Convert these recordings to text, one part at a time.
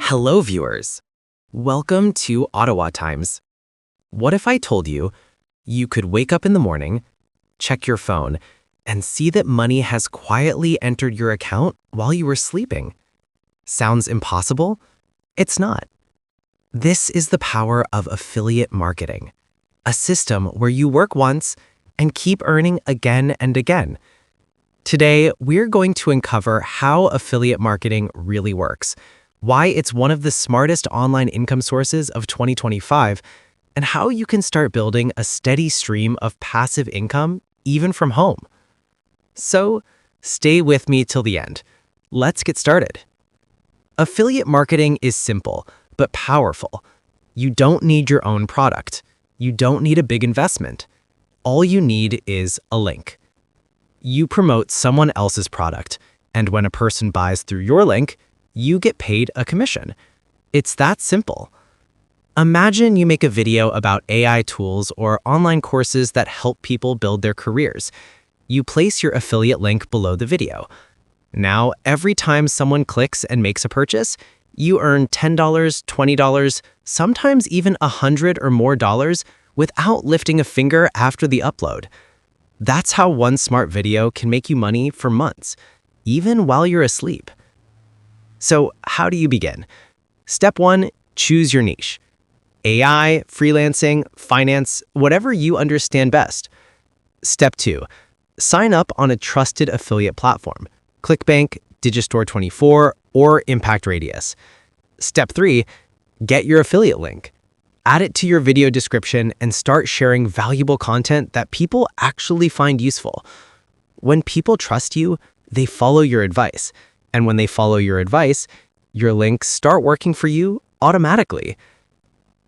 Hello, viewers. Welcome to Ottawa Times. What if I told you you could wake up in the morning, check your phone, and see that money has quietly entered your account while you were sleeping? Sounds impossible? It's not. This is the power of affiliate marketing, a system where you work once and keep earning again and again. Today, we're going to uncover how affiliate marketing really works, why it's one of the smartest online income sources of 2025, and how you can start building a steady stream of passive income even from home. So, stay with me till the end. Let's get started. Affiliate marketing is simple, but powerful. You don't need your own product. You don't need a big investment. All you need is a link. You promote someone else's product, and when a person buys through your link, you get paid a commission. It's that simple. Imagine you make a video about AI tools or online courses that help people build their careers. You place your affiliate link below the video. Now, every time someone clicks and makes a purchase, you earn $10, $20, sometimes even $100 or more without lifting a finger after the upload. That's how one smart video can make you money for months, even while you're asleep. So, how do you begin? Step 1, choose your niche. AI, freelancing, finance, whatever you understand best. Step 2, sign up on a trusted affiliate platform, ClickBank, Digistore24, or Impact Radius. Step 3, get your affiliate link. Add it to your video description and start sharing valuable content that people actually find useful. When people trust you, they follow your advice. And when they follow your advice, your links start working for you automatically.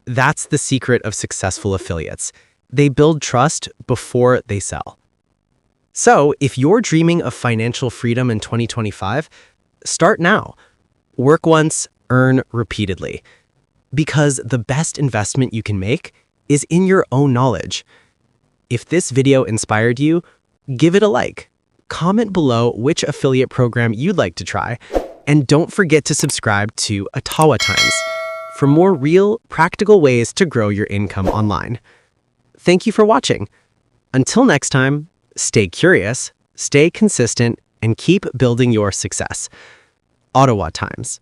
That's the secret of successful affiliates. They build trust before they sell. So, if you're dreaming of financial freedom in 2025, start now. Work once, earn repeatedly. Because the best investment you can make is in your own knowledge. If this video inspired you, give it a like. Comment below which affiliate program you'd like to try, and don't forget to subscribe to Attawa Times for more real, practical ways to grow your income online. Thank you for watching. Until next time, stay curious, stay consistent, and keep building your success. Ottawa Times.